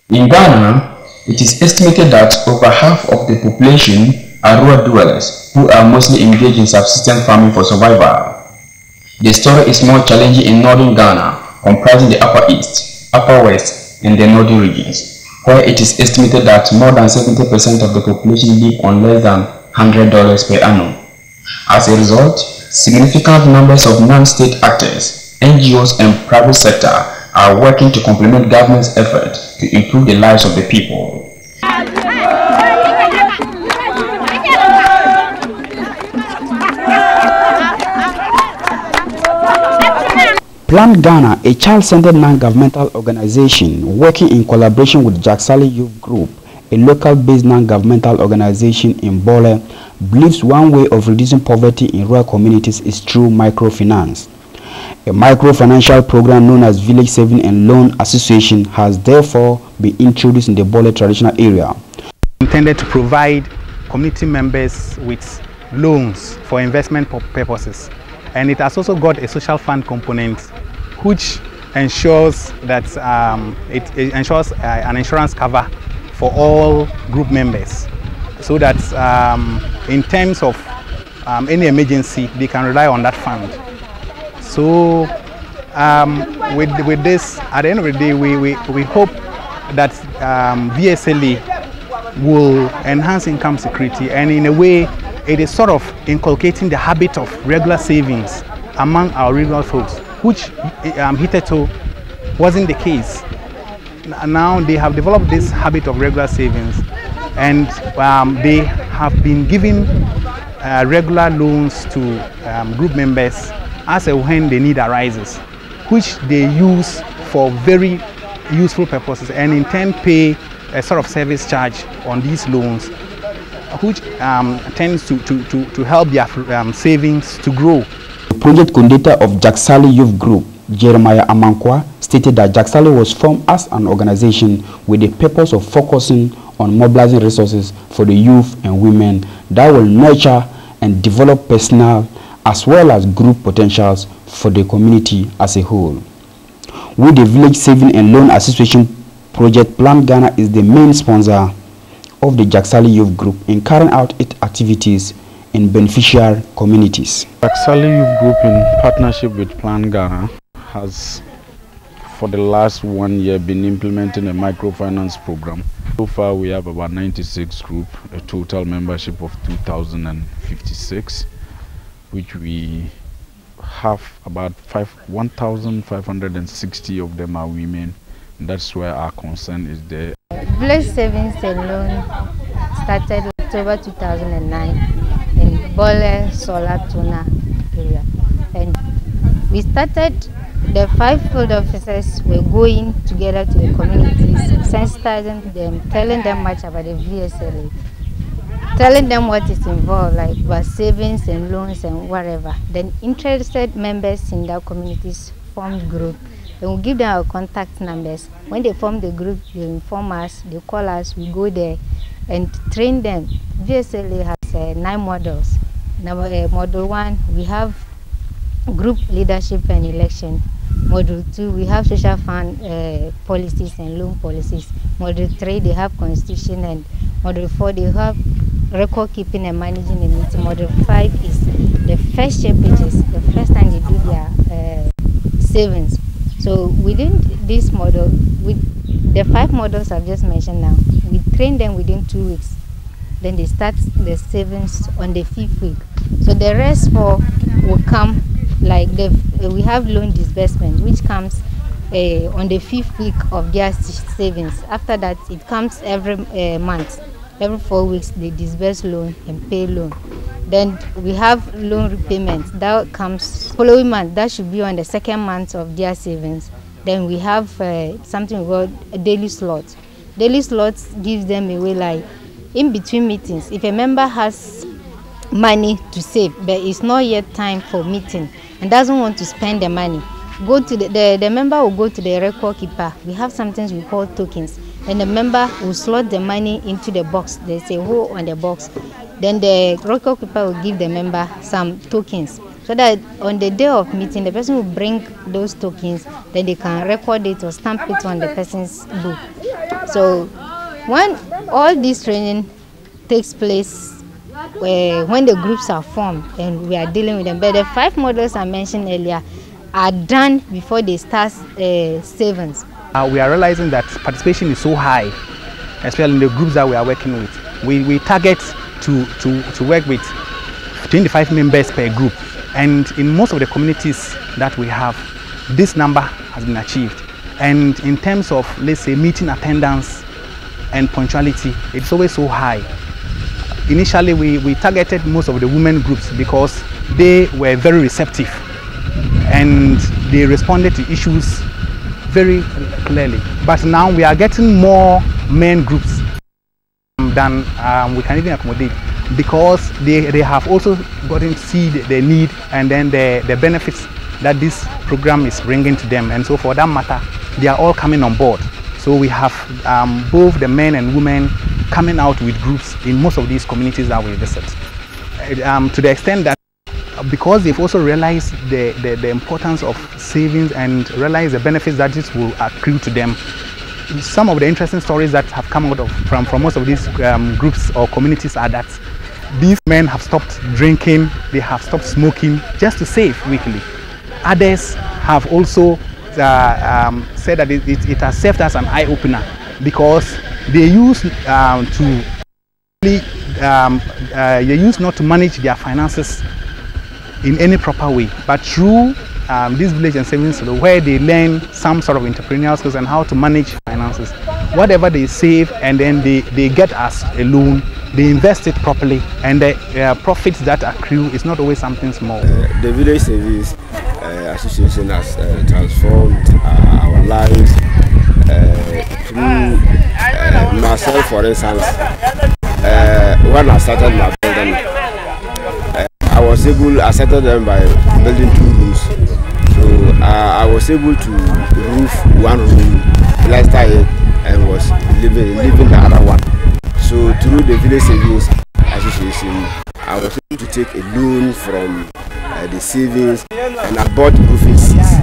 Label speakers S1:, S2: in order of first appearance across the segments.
S1: In Ghana, it is estimated that over half of the population are rural dwellers who are mostly engaged in subsistence farming for survival. The story is more challenging in northern Ghana, comprising the Upper East, Upper West, and the northern regions, where it is estimated that more than 70% of the population live on less than $100 per annum. As a result, significant numbers of non-state actors, NGOs, and private sector are working to complement government's effort to improve the lives of the people.
S2: Plan Ghana, a child-centered non-governmental organization working in collaboration with Jaksali Youth Group, a local-based non-governmental organization in Bole, believes one way of reducing poverty in rural communities is through microfinance. A microfinancial program known as Village Saving and Loan Association has therefore been introduced in the Bole traditional area.
S3: Intended to provide community members with loans for investment purposes, and it has also got a social fund component which ensures that it ensures an insurance cover for all group members, so that in terms of any emergency they can rely on that fund. So with this, at the end of the day, we hope that Vsla will enhance income security, and in a way it is sort of inculcating the habit of regular savings among our rural folks, which hitherto wasn't the case. Now they have developed this habit of regular savings, and they have been giving regular loans to group members as and when the need arises, which they use for very useful purposes, and in turn pay a sort of service charge on these loans, which tends to help their savings to grow.
S2: The project coordinator of Jaksali Youth Group, Jeremiah Amankwa, stated that Jaksali was formed as an organization with the purpose of focusing on mobilizing resources for the youth and women that will nurture and develop personal as well as group potentials for the community as a whole. With the Village Saving and Loan Association project, Plan Ghana is the main sponsor of the Jaksali Youth Group in carrying out its activities in beneficial communities.
S4: Jaksali Youth Group, in partnership with Plan Ghana, has for the last 1 year been implementing a microfinance program. So far we have about 96 groups, a total membership of 2,056, which we have about 1,560 of them are women. That's where our concern is there.
S5: Village Savings and Loan started October 2009 in Bole Solatuna area, and we started. The 5 field officers were going together to the communities, sensitizing them, telling them much about the Vsla, telling them what is involved, like about savings and loans and whatever. Then interested members in their communities formed group. Then we give them our contact numbers. When they form the group, they inform us, they call us, we go there and train them. Vsla has 9 models. Model 1, we have group leadership and election. Model 2, we have social fund policies and loan policies. Model 3, they have constitution, and Model 4, they have record keeping and managing a meeting. Model 5 is the first year pages, the first time they do their savings. So within this model, with the 5 models I've just mentioned now, we train them within 2 weeks. Then they start the savings on the 5th week. So the rest 4 will come like we have loan disbursement, which comes on the 5th week of their savings. After that, it comes every month. Every 4 weeks, they disburse loan and pay loan. Then we have loan repayment. That comes following month. That should be on the 2nd month of their savings. Then we have something called a daily slot. Daily slots gives them a way like in between meetings. If a member has money to save, but it's not yet time for meeting and doesn't want to spend the money, go to the member will go to the record keeper. We have something we call tokens, and the member will slot the money into the box. There's a hole on the box. Then the record keeper will give the member some tokens so so that on the day of meeting, the person will bring those tokens, then they can record it or stamp it on the person's book. So when all this training takes place, when the groups are formed and we are dealing with them, but the 5 models I mentioned earlier are done before they start savings.
S3: We are realizing that participation is so high, especially in the groups that we are working with. We target to work with 25 members per group, and in most of the communities that we have, this number has been achieved. And in terms of, let's say, meeting attendance and punctuality, it's always so high. Initially, we targeted most of the women groups because they were very receptive and they responded to issues very clearly. But now we are getting more men groups than we can even accommodate, because they have also gotten to see the need and then the benefits that this program is bringing to them. And so for that matter, they are all coming on board. So we have both the men and women coming out with groups in most of these communities that we visit. To the extent that because they've also realized the importance of savings and realized the benefits that this will accrue to them. Some of the interesting stories that have come out from most of these groups or communities are that these men have stopped drinking, they have stopped smoking just to save weekly. Others have also said that it has served as an eye-opener, because they used not to manage their finances in any proper way, but through this village and savings where they learn some sort of entrepreneurial skills and how to manage finances. Whatever they save and then they get as a loan, they invest it properly, and the profits that accrue is not always something small.
S6: The Village Savings Association has transformed our lives through myself, for instance. When I started my building, I started them by building 2 rooms. So I was able to roof 1 room, plaster it, and was living the other one. So through the Village Savings Association, I was able to take a loan from the savings, and I bought roofing seats,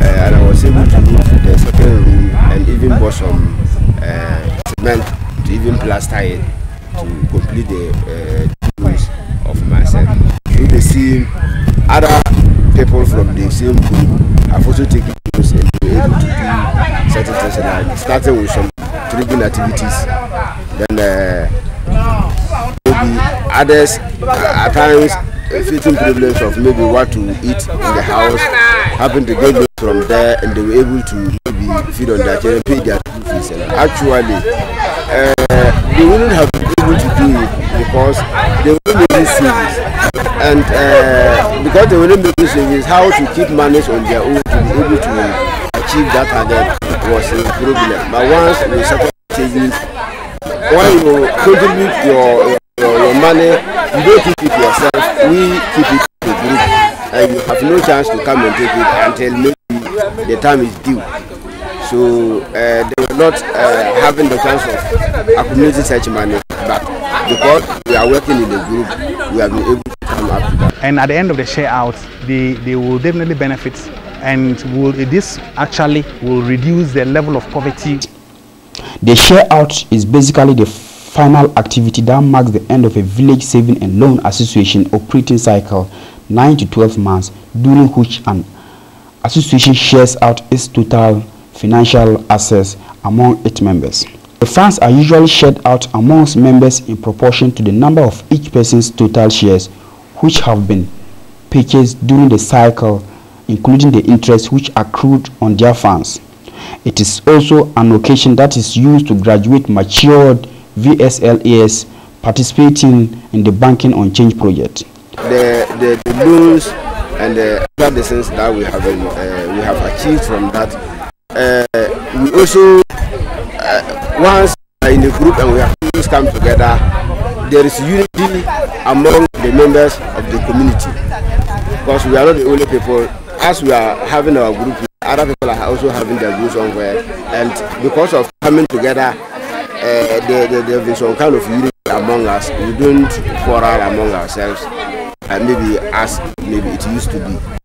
S6: and I was able to roof the 2nd room and even bought some cement to even plaster it to complete the rooms of myself. Through the same, other people from the same group have also taken loans and were able to do certain things, like starting with some trading activities. Then maybe others at times facing problems of maybe what to eat in the house, happen to get loans from there, and they were able to maybe feed on their children, pay their school fees. And actually, they wouldn't have been able to do it because they wouldn't make savings. And because they wouldn't make savings, how to keep money on their own to be able to achieve that target was a problem. But once we started savings, when you contribute your money, you don't keep it yourself, we keep it to the group, and you have no chance to come and take it until maybe the time is due. So they were not having the chance of accumulating such money, but because we are working in the group, we have been able to come up to that.
S3: And at the end of the share out, they will definitely benefit, and this actually will reduce the level of poverty.
S2: The share out is basically the final activity that marks the end of a village saving and loan association operating cycle, 9 to 12 months, during which an association shares out its total financial assets among its members. The funds are usually shared out amongst members in proportion to the number of each person's total shares which have been purchased during the cycle, including the interest which accrued on their funds. It is also an occasion that is used to graduate matured VSLAs participating in the Banking on Change project.
S6: The loans and the other things that we have achieved from that. We also, once in the group and we have always come together, there is unity among the members of the community, because we are not the only people. As we are having our group, other people are also having their groups somewhere, and because of coming together, there is some kind of unity among us. We don't quarrel among ourselves. maybe as maybe it used to be.